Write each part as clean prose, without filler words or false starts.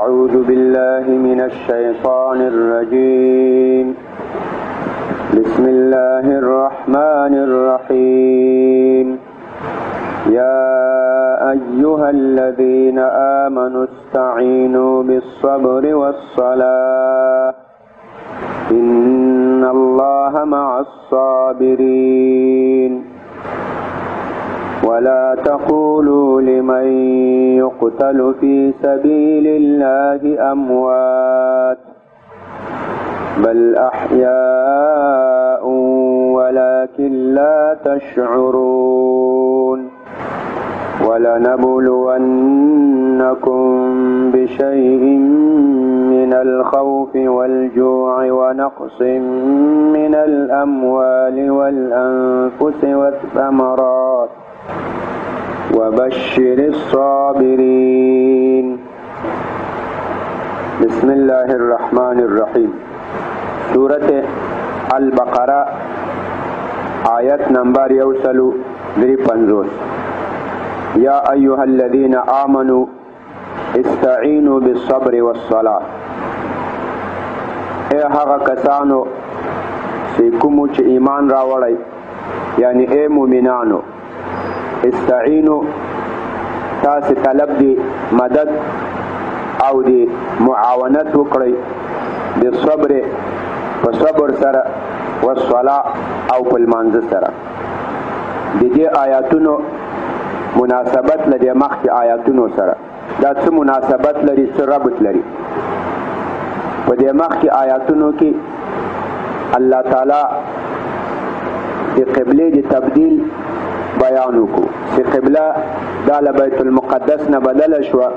أعوذ بالله من الشيطان الرجيم. بسم الله الرحمن الرحيم. يا أيها الذين آمنوا استعينوا بالصبر والصلاة إن الله مع الصابرين. ولا تقولوا لمن يقتل في سبيل الله أموات بل أحياء ولكن لا تشعرون. ولنبلونكم بشيء من الخوف والجوع ونقص من الأموال والأنفس والثمرات وبشر الصابرين. بسم الله الرحمن الرحيم. سورة البقرة آيات نمبر 153. يا أيها الذين آمنوا استعينوا بالصبر والصلاة. اے هغه کسانو چې کوم چې ایمان راوړی یعنی اے مومنانو استعینوا تاسو طلب دی مدد او دی معاونت وکړئ د صبر په صبر سره والصلاة او په لمانځه سره. د دې آیاتونو مناسبت لري مخکې آیاتونو سره. دا څه مناسبت لري، څه ربط لري؟ په دې مخکې آیاتونو کې الله تعالی د قبله د تبدیل بیان وکړو چې قبله دا له بیت المقدس نه بدله شوه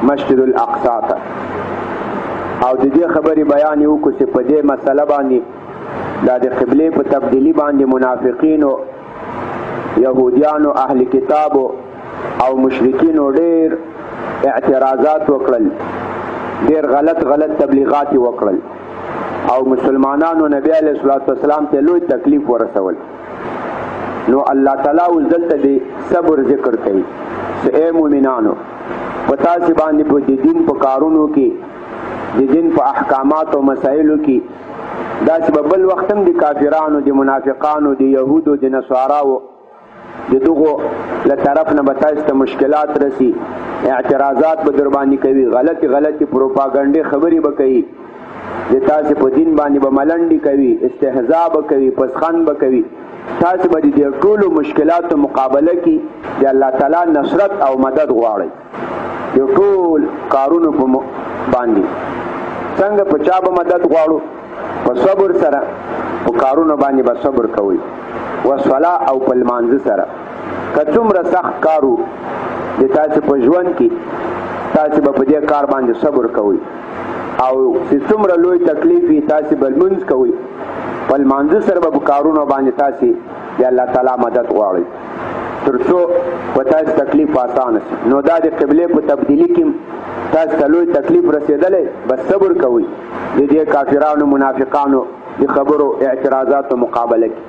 مسجد الاقصی ته، او د دې خبرې بیان وکړو چې په دې مسله باندې دا د قبله په تبدیلی باندې منافقینو، یهودیانو، اهل کتابو او مشرکینو ډېر اعتراضات وکړل، ډېر غلط تبلیغات وکړل او مسلمانانو نبی علیه الصلاۃ والسلام ته لوی تکلیف ورسول. نو الله تعالی اوس دلته د صبر ذکر کوي چې اے مومنانو په تاسو باندې په دین په کارونو کې، د دین په احکامات او مسایلو کې داسې به بل وخت هم د کافرانو، د منافقانو، د یهودو، د نصاراو د دغو له طرف نه به تاسو ته مشکلات رسی، اعتراضات به در باندې کوي، غلطي پروپاګانډې خبرې به کوي، د تاسو په دین باندې به ملنډې کوي، استهزاء به کوي، پسخند به کوي. تاسو به د ټولو مشکلاتو مقابله کې د الله تعالی نصرت او مدد غواړئ. د ټول کارونو په باندې څنګه په چا به مدد غواړو؟ په صبر سره په کارونو باندې به صبر کوئ، والصلاة او په لمانځه سره. که څومره سخت کارو د تاسو په ژوند کې، تاسو به په دې کار باندې صبر کوئ، او چې څومره لوی تکلیف وي تاسو به لمونځ کوئ، په لمانځه سره به په کارونو باندې تاسو د الله تعالی مدد غواړئ تر څو په تاسو تکلیف آسانه شي. نو دا د قبلې په تبدیلي کې تاسو ته لوی تکلیف رسېدلی، بس صبر کوئ د دې کافرانو منافقانو د خبرو اعتراضاتو مقابله کې،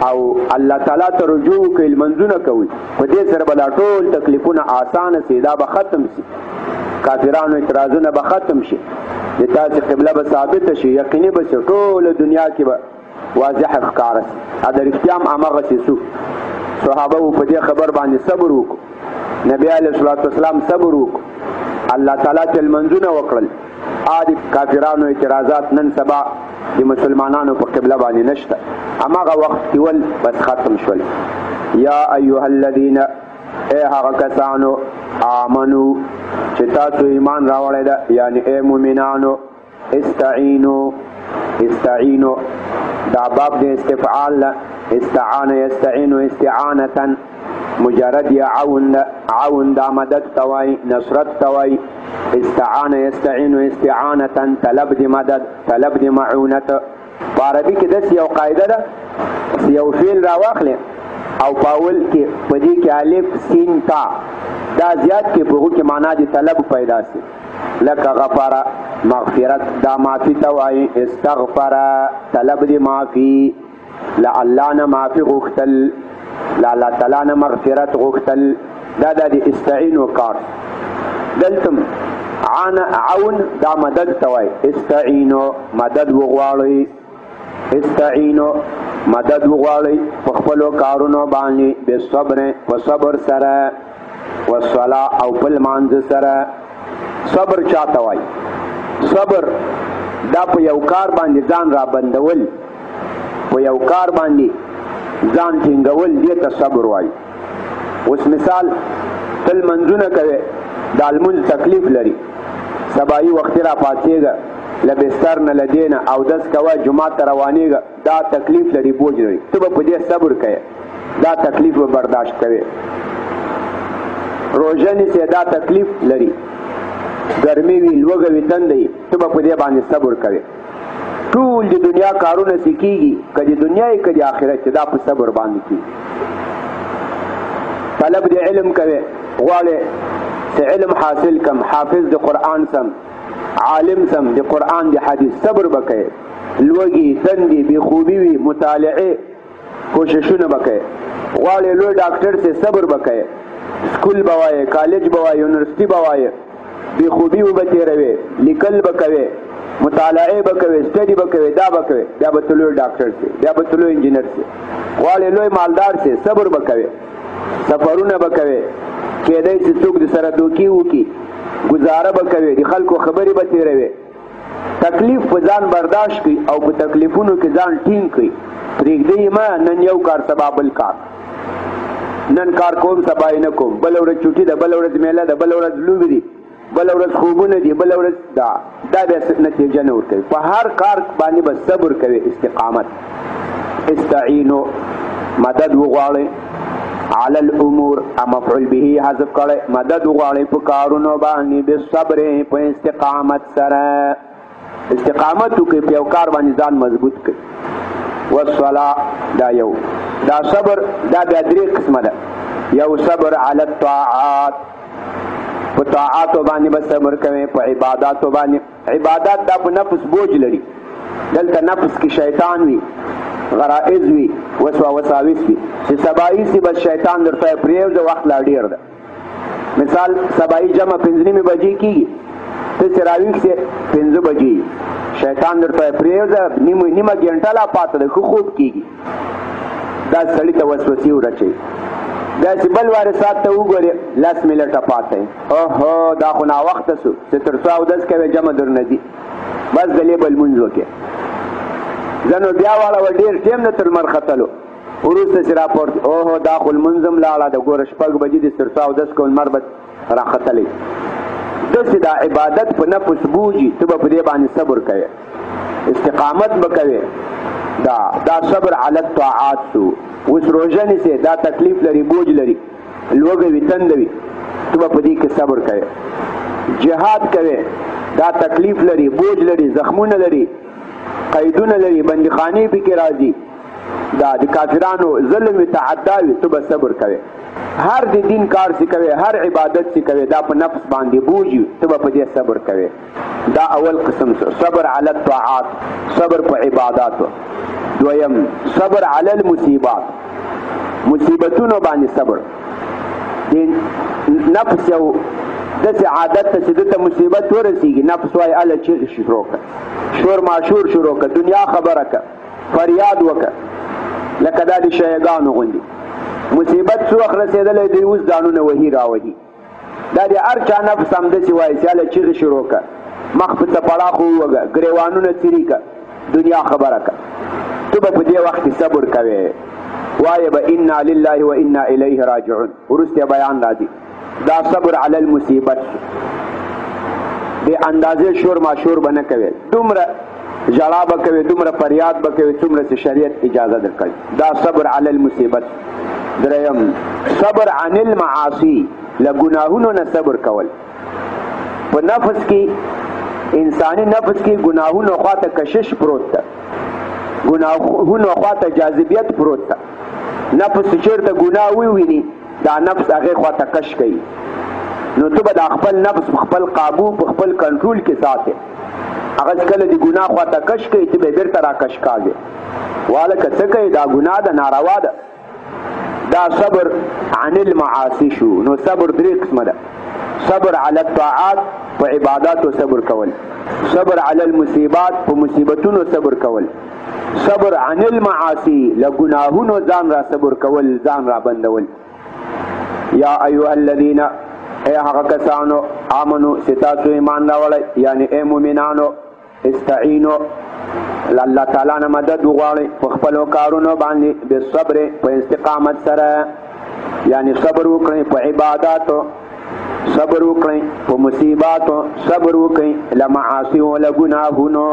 او الله تعالی ته رجوع کوئ، لمنځونه کوئ. په دې سره به دا ټول تکلیفونه آسانه شي، دا به ختم شي، کافرانو اعتراضونه به ختم شي، د تاسو قبله به ثابته شي، یقیني به شي، ټوله دنیا کې به واضح ښکاره شي. دا رښتیا هم هماغسې شو. صحابه په دې خبر باندې صبر وکړو، نبی علیه الصلاۃ والسلام صبر وکړو، الله تعالی ته لمنځونه وکړل. عادي کافرانو اعتراضات نن سبا د مسلمانانو په قبله باندې نشته، هماغه وخت کې ول بس ختم شول. یا ایها الذین، اے هغه کسانو آمنو چې تاسو ایمان راوړی ده، یعنی اے مومنانو استعینو دا باب د استفعال، استعان یستعین استعانتا، مجرد یا عون دا مدد توای، نصرت توای. استعان یستعین استعانتا طلب دی مدد، طلب دی معونت. په عربي کې داسې یو قاعده ده، یو فعل راواخلې او پاول کې په دې کې الف سین تا دا زیات کې په هغو کې معنا د طلب پیدا شي، لکه غفر مغفرت دا معافي ته وایي، استغفر طلب دی معافي، له الله نه معافي غوښتل، له الله تعالی نه مغفرت غوښتل، دا د استعین و کار. دلته عون دا مدد توای. استعینو مدد وغواړئ، استعینو مدد وغواړئ په خپلو کارونو باندې بالصبر په صبر سره، والصلاة او په لمانځه سره. صبر چاته وای؟ صبر دا په یو کار باندې ځان را بندول، په یو کار باندې ځان ټینګول، دې ته صبر وای. اوس مثال تل منځونه کوي، دا لمونځ تکلیف لري، سبایي وختي را پاڅېږه له بستر نه له دې نه اودس کوه جومات ته روانېږه، دا تکلیف لري، بوج لري، ته به په دې صبر کوې، دا تکلیف به برداشت کوې. روژه نیسې، دا تکلیف لري، ګرمي وي، لوږه وي، تنده وي، ته به په دې باندې صبر کوې. ټول د دنیا کارونه چې کېږي، که د دنیا یې که د آخرت، دا په صبر باندې کېږي. طلب د علم کوي، غواړې چې علم حاصل کم، حافظ د قرآن سم، عالم سم د قرآن د حدیث، صبر به کوې. لوږې، تندې، بېخوبي وي، مطالعې کوششونه به کوې. غواړې لوی ډاکټر سې، صبر به کوې. سکول به وایې، کالج به وایې، یونیورسټي به وایې، بېخوبي به تېروې، لیکل به کوې، مطالعه به کوي، سټډي به کوي، دا به کوي، بیا به ته لوی ډاکټر سي، بیا به ته لوی انجینر سي. غواړې لوی مالدار سي، صبر به کوي، سفرونه به کوي، کېدای شي څوک د سره دوکې وکړي، ګزاره به کوي، د خلکو خبرې به تېروي. تکلیف په ځان برداشت کړي او په تکلیفونو کې ځان ټینګ کړي. پرېږدئ مه نن یو کار سبا بل کار، نن کار کوم سبا یې نه کوم، بله ورځ چوټي ده، بله ورځ میله ده، بله ورځ لوبې دي، بله ورځ خوبونه دي، بله ورځ دا بیا نتیجه نه ورکوي. په هر کار باندې به صبر کوي، استقامت. استعینو مدد وغواړئ، علی الامور مفعول به حذف کړئ، مدد وغواړئ په کارونو باندې بالصبر په استقامت سره. استقامت وکړئ په یو کار باندې ځان مضبوط کړئ. والصلاة دا یو، دا صبر دا بیا درې قسمه ده. یو صبر علی الطاعات، په طاعاتو باندې به صبر کوي، په عباداتو باندې. عبادات دا په نفس بوج لري، دلته نفس کې شیطان وي، غرائز وي، وساوس وي، چې سبایي سي بس شیطان درته پرېږده، وخت لا ډېر ده. مثال سبایي جمع 5:30 بجې کېږي، ته چې راویښ سې 5 بجې، شیطان درته پرېږده، نیمه ګنټه لا پاته ده، ښه خوب کېږي. دا سړي ته وسوسې ورچوي. داسې بل وارې ساعت ته وګورې 10 منټه پاته یې، اوهو دا خو ناوخته سو، چې تر څو اودس کوې جمع درنه ځي، بس دلې به لمونځ وکړې. ځنو بیا واړه ډېر ټیم نه تر لمر ختلو، وروسته چې راپورت، اوهو دا خو لمونځ هم لاړه ده، ګوره 6 بجې دي، تر څو اودس کوو لمر به راختلی. داسې دا عبادت په نفس بوجي، ته به په دې باندې صبر کوې، استقامت به کوې. دا صبر علی الطاعات شو. اوس روژه نیسې، دا تکلیف لري، بوج لري، لوږه وي، تنده وي، ته به په دې کې صبر کوې. جهاد کوې، دا تکلیف لري، بوج لري، زخمونه لري، قیدونه لري، بندیخانې پکې راځي، دا د کافرانو ظلم وي، تعدا وي، ته به صبر کوې. هر د دین کار چې کوې، هر عبادت چې کوې، دا په نفس باندې بوج وي، ته به په دې صبر کوې. دا اول قسم صبر علی الطاعات، صبر په عباداتو. دویم صبر علی المصیبات، مصیبتونو باندې صبر. د نفس یو داسې عادت ته چې دته مصیبت ورسېږي، نفس وایي اله چیغې شروع کړه، شور ماشور شروع کړه، دنیا خبره کړه، فریاد وکړه، لکه دا د شیګانو غوندې. مصیبت څو وخت رسېدلی دی، اوس ځانونه وهي راوهي. دا د هر چا نفس همداسې وایي چې اله چیغې شروع کړه، مخ په څپړاخو ووږه، ګریوانونه څیري کړه، دنیا خبره کړه. ته به په دې وخت کې صبر کوې، وایه به انا لله و انا الیه راجعون. وروسته بیان راځي. دا صبر علی المصیبت، بې اندازې شور ماشور به نه کوې، دومره ژړا به کوې، دومره فریاد به کوې څومره چې شریعت اجازه درکړي. دا صبر علی المصیبت. دریم صبر عن المعاصی، له ګناهونو نه صبر کول. په نفس کې، انساني نفس کې ګناهونو خواته کشش پروت ده، ګناهونو خواته جاذبیت پروت ده. نفس چېرته ګناه وویني، دا نفس هغې خواته کش کوي. نو ته به دا خپل نفس په خپل قابو، په خپل کنټرول کې ساتې. هغه چې کله د ګناه خواته کش کوي، ته به یې بېرته را کش کاږې، والکه څه کوي، دا ګناه ده، ناروا ده. دا صبر عن المعاصی شو. نو صبر درې قسمه ده. صبر علی الطاعات په عباداتو صبر کول، صبر علی المصیبات په مصیبتونو صبر کول، صبر عن المعاصی لګناهونو ځان را صبر کول، ځان را بندول. یا ایها الذین اے هغه کسانو آمنو ستاسو ایمان راوړی، یعنی اے مؤمنانو استعینو الله تعالی نه مدد وغواړئ په خپلو کارونو باندې بالصبر په استقامت سره، یعنی صبر وکړئ په عباداتو، صبر وکړئ په مصیباتو، صبر وکړئ له معاصیو له ګناهونو،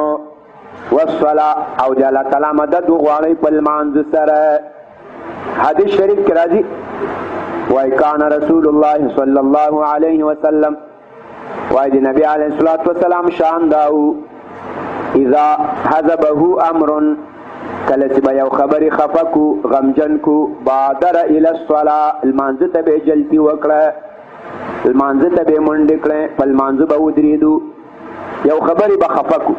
والصلاة او د الله تعالی مدد وغواړئ په لمانځه سره. حدیث شریف کې راځي وای کان رسول الله صلی الله علیه وسلم، وای د نبی علیه الصلاة والسلام شان داو اذا حزبه امر کله چې به یو خبرې خفه کو غمجن کو بادر الى الصلاة لمانځه ته به جلدي وکړه، لمانځه ته به منډې کړې، په لمانځه به ودرېدو. یو خبرې به خفه کو،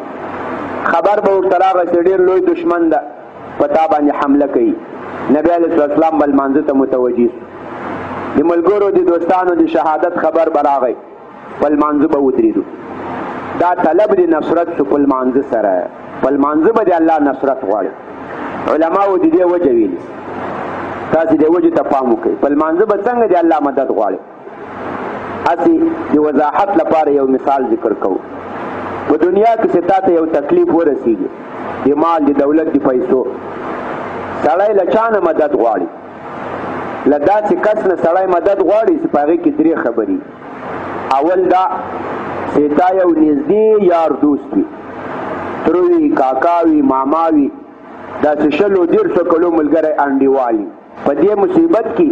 خبر به ورته راغی چې ډېر لوی دشمن ده په تا باندې حمله کوي، نبی علیه السلام به لمانځه ته متوجه شو. د ملګرو د دوستانو د شهادت خبر به راغی، په لمانځه به ودرېدو. دا طلب د نصرت شو په لمانځه سره، په لمانځه به د الله نصرت غواړي. علماو د دې وجه ویلي، تاسې دې وجه ته پام وکړئ، په لمانځه به څنګه د الله مدد غواړي. هسې د وضاحت لپاره یو مثال ذکر کوو. په دنیا کې چې تا ته یو تکلیف ورسېږي، د مال د دولت د پیسو، سړی له چا نه مدد غواړي؟ له داسې کس نه سړی مدد غواړي چې په هغې کې درې خبرې. اول دا چې تا یو نږدې یار دوست وي، تره وي، کاکا وي، ماما وي، داسې 100-150 کلو ملګری انډیوال وي. په دې مصیبت کې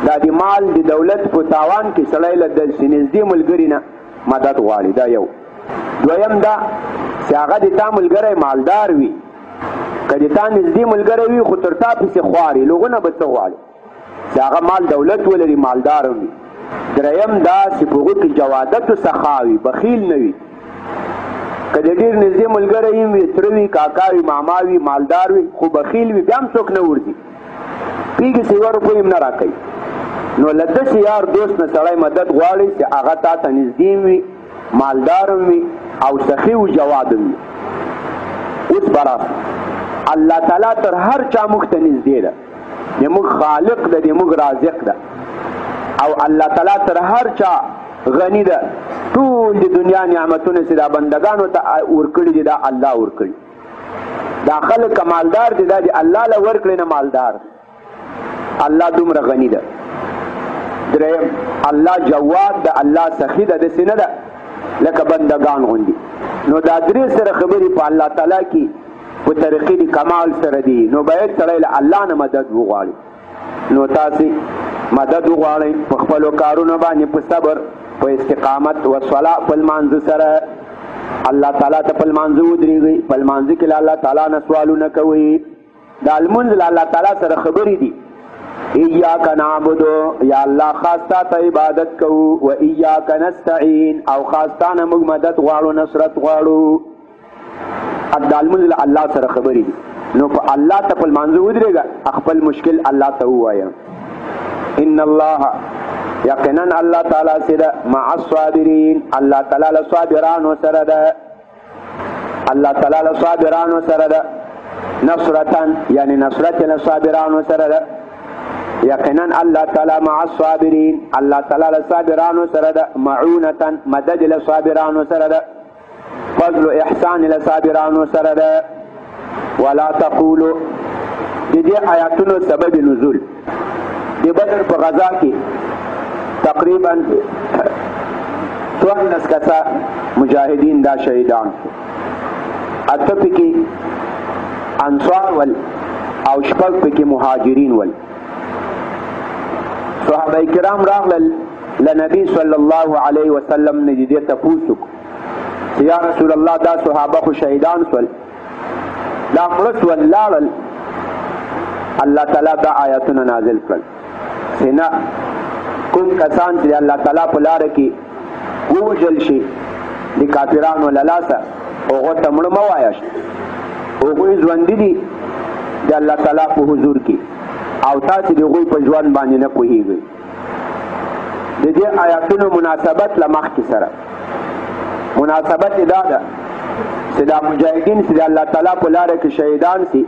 دا د مال د دولت په تاوان کې سړی له داسې نږدې ملګري نه مدد غواړي. دا یو. دویم دا چې هغه د تا ملګری مالدار وي، که د تا نږدې ملګری وي خو تر تا پسې خواري، لوغونه به څه غواړي چې هغه مال دولت ولري، مالدار وي. دریم دا چې په هغو کې جوادت و سخا وي، بخیل نه وي. که د ډېر نږدې ملګری وي، تره وي، کاکا وي، ماما وي، مالدار وي، خو بخیل وي، بیا هم څوک نه ورځي، پیږي چې 1 روپۍ هم نه راکوي. نو له داسې یار دوست نه سړی مدد غواړي چې هغه تا ته نږدې وي، مالدار وي او سخي و جواد وي. اوس برا الله تعالی تر هر چا موږ ته نږدې ده، د موږ خالق ده، د موږ رازق ده، او الله تعالی تر هر چا غني ده. ټول د دنیا نعمتونه چې دا بندگانو ته ورکړي دي دا الله ورکړي. دا خلک مالدار دي، دا د الله له ورکړي نه مالدار. الله دومره غني ده. دریم الله جواد ده، الله سخي ده، داسې نه ده لکه بندگان غوندي. نو دا درې سره خبرې په الله تعالی کې په طریقې د کمال سره دي. نو باید سړی له الله نه مدد وغواړي. نو تاسې مدد وغواړئ په خپلو کارونو باندې په صبر، په استقامت و صلاح، په لمانځه سره. الله تعالی ته په لمانځه ودرېږئ، په لمانځه کې له الله تعالی نه سوالونه کوئ. دا لمونځ له الله تعالی سره خبرې دي. ایاک نعبدو، یا الله خاص تا ته عبادت کوو، و ایاک نستعین، او خاص تا نه موږ مدد غواړو، نصرت غواړو. دا لمونځ له الله سره خبرې دي. نو په الله ته په لمانځه ودرېږه، خپل مشکل الله ته ووایه. ان الله یقینا الله تعالی سره مع الصابرین، الله تعالی له صابرانو سره ده، الله تعالی له صابرانو سره ده. نصرتن یعنی نصرت له صابرانو سره ده. یقینا الله تعالی مع الصابرین، الله تعالی له صابرانو سره ده. معونتن مدد له صابرانو سره ده. فضل احسان له صابرانو سره ده. ولا تقولوا، د دې آیاتونو سبب نزول د بدر په غزا کې تقریبا 14 کسه مجاهدین دا شهیدان شو. اته پکې انصار ول او شپږ پکې مهاجرین ول. صحابه کرام راغلل لنبی صلی الله علیه وسلم نه دې تپوسو چې یا رسول الله دا صحابه خو شهیدان شول، دا مړه شول لاړل. الله تعالی دا آیاتونه نازل کړل چې نه، کوم کسان چې الله تعالی په لاره کې ووژل شي د کافرانو له لاسه، هغو ته مړه مه وایاست، هغوی ژوندي دي د الله تعالی په حضور کې، او تاسې د هغوی په ژوند باندې نه پوهېږئ. د دې آیاتونو مناسبت له مخکې سره مناسبت دا ده چې دا مجاهدین چې د الله تعالی په لاره کې شهیدان سي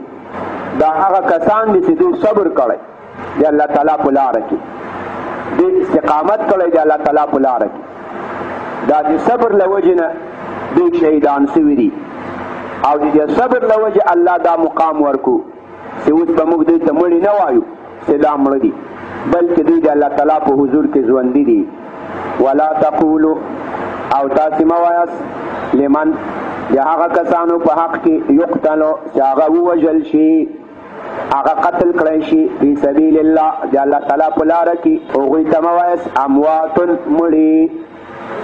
دا هغه کسان دي چې دوی صبر کړی د الله تعالی په لاره کې دوی استقامت کړی د الله تعالی په لاره کې دا د صبر له وجې نه دوی شهیدان سوي دي او د دې صبر له وجې الله دا مقام ورکو چې اوس به موږ دوی ته مړي نه وایو چې دا مړه دي بلکې دوی د الله تعالی په حضور کې ژوندي دي ولا تقولوا او تاسې مه وایاست لمن د هغه کسانو په حق کې یقتلو چې هغه ووژل شي هغه قتل کړی شي فی سبیل الله د الله تعالی په لاره کې هغوی ته مه وایاست اموات مړي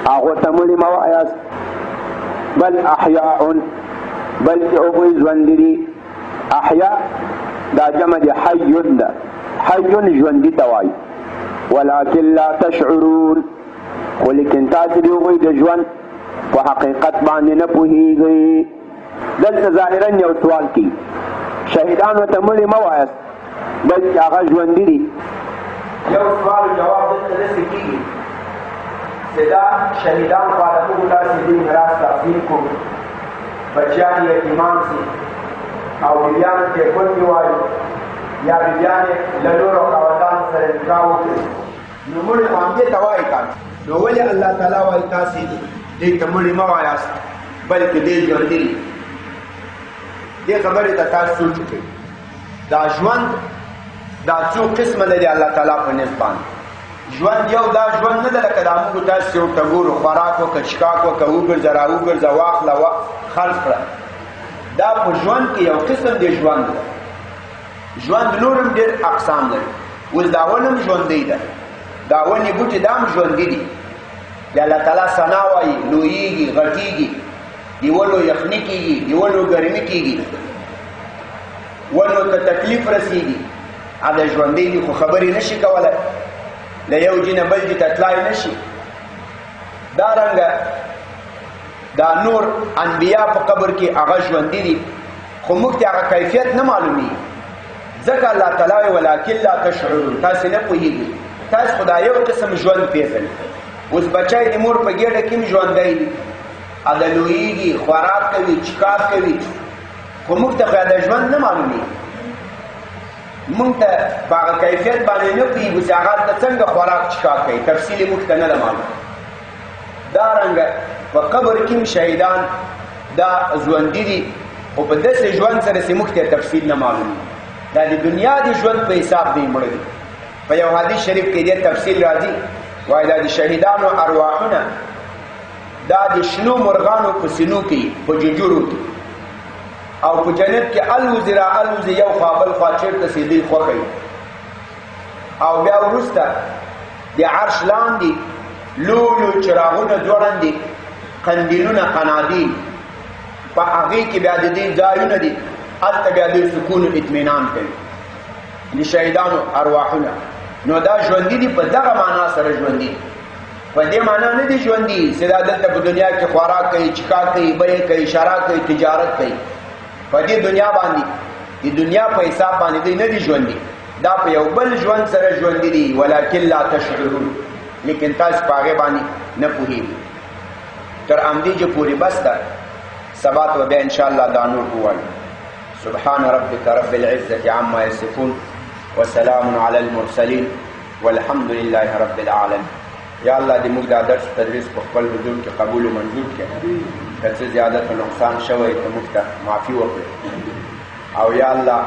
هغو ته مړي مه وایاست بل احیاء بلکې هغوی ژوندي دي احیا دا جمع د حی ده حی ژوندي ته وایي ولکن لا تشعرون خو لیکن تاسې د هغوی د ژوند په حقیقت باندې نه پوهیږئ دلته ظاهرا یو سوال کوي شهیدانو ته مړي مه وایاست بلکې هغه ژوندي دي یو سوال جواب دلته داسې کېږي چې دا شهیدان خو هغوی تاسې دې میراث تقسیم کړو بچیان یتیمان سي او بیبیانو ته کونډې وایو یا بیبیانې له نورو خاوندانو سره نکاح وکړي نو مړي خو همدې ته وایي که نو ولې الله تعالی وایي تاسې دې ته مړي مه وایاست بلکې دې ژوندي دي دې خبرې ته تاسو سوچ وکړئ دا ژوند دا څو قسمه لري الله تعالی په نسب باندې ژوند یو دا ژوند نه ده لکه دا موږ تاسې ورته ګورو خوراک وکړه چښاک وکړه وګرځه راوګرځه واخله خرڅ کړه دا په ژوند کې یو قسم دی ژوند ده ژوند نور هم ډېر اقسام لري اوس دا ونه هم ژوندی ده دا ونې بوټي دا هم ژوندي دي د الله تعالی ثنا وایي لویېږي غټېږي د ونو یخني کېږي د ونو ګرمي کېږي ونو ته تکلیف رسېږي هغه ژوندی دي خو خبرې نشي کولی له یو جي نه بل جي ته تلای نشي دارنګه دا نور انبیا په قبر کې هغه ژوندي دي خو موږ ته هغه کیفیت نه معلومیږي ځکه الله تعالی ولکن لا تشعرون تاسې نه پوهېږئ تاسو خو دا یو قسم ژوند پېژنئ اوس بچی د مور په ګېډه کې هم ژوندی دي هغه لویېږي خوراک کوي چښاک کوي خو موږ ته خو د ژوند نه معلومیږي موږ ته په هغه کیفیت باندې نه پوهېږو چې هغه ته څنګه خوراک چښاک کوي تفصیل یې موږ ته نه ده معلوم دارنګه په قبر کې هم شهیدان دا ژوندي دي خو په داسې ژوند سره چې موږ ته تفصیل نه معلوم دا د دنیا د ژوند په حساب دی مړه دي په یو حدیث شریف کې دې تفصیل راځي وایي دا د شهیدانو ارواحونه دا د شنو مرغانو په سینو کې په ججورو کې او په جنت کې الوزي را الوزي یو خوا بل خوا چېرته چې دوی خوښوي او بیا وروسته د عرش لاندې لولو چراغونه ځوړندې قندیلونه قنادیل په هغې کې بیا د دې ځایونه دي هلته بیا دوی سکون و اطمینان کوي د شهیدانو ارواحونه نو دا ژوندي دي په دغه معنا سره ژوندي دي په دې معنا نه دي ژوندي چې دا دلته په دنیا کې خوراک کوي چښاک کوي بیې کوي شراب کوي تجارت کوي په دې دنیا باندې د دنیا په حساب باندې دوی نه دي ژوندي دا په یو بل ژوند سره ژوندي دي ولکن لا تشعرون لیکن تاسو په هغې باندې نه پوهېږئ تر همدې چې پورې بس ده سبا ته بیا انشاءالله دا نور ووایو سبحان ربك رب العزة عما يصفون وسلام على المرسلين والحمد لله رب العالمين یا الله دې موږ دا درس تدریس په خپل حضور کې قبول و منظور کړي که څه زیادت و نقصان شوی ته موږ ته معافي وکړي او یا الله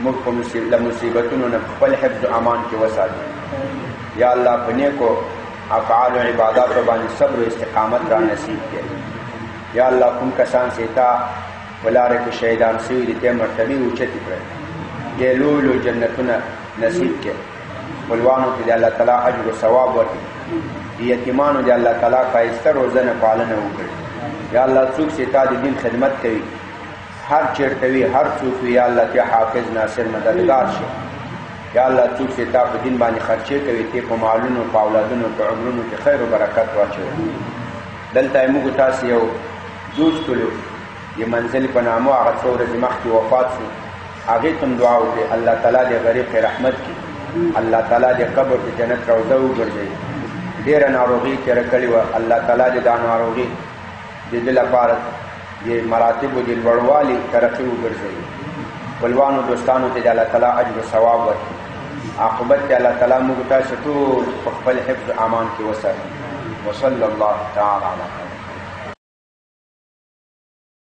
موږ په مصیبتونو نه خپل حفظ و امان کې وساتي یا الله په نیکو افعال و عباداتو باندې صبر و استقامت را نصیب کړي یا الله کوم کسان چې تا په لاره کې شهیدان شوي دي ته مرتبې اوچتې کړئ دې لوی لوی جنتونه نصیب کړي خپلوانو ته د الله تعالی اجر و ثواب ورکړي د یتیمانو د الله تعالی ښایسته روزنه پالنه وکړي یا الله څوک چې تا د دین خدمت کوي هر چېرته وي هر څوک وي یا الله ته حافظ ناصر مددگار شي یا الله څوک چې تا په دین باندې خرچې کوي ته په مالونو په اولادونو په عمرونو کې خیر و برکت واچوي دلته موږ تاسو یو دوست کړو د منزل په نامو هغه څو ورځې مخکې وفات شو هغې ته هم دعا وکړئ الله تعالی د غریب رحمت کړي الله تعالی د قبر د جنت روضه وګرځوي ډېره ناروغي تېره کړې وه. الله تعالی دې دا ناروغي د دې لپاره د مراتبو د لوړوالي ترقي وګرځوي. خپلوانو دوستانو ته د الله تعالی اجر و ثواب ورکړي. عاقبت کې الله تعالی موږ تاسو ټول په خپل حفظ امان کې وساتي. وصلی الله تعالی علی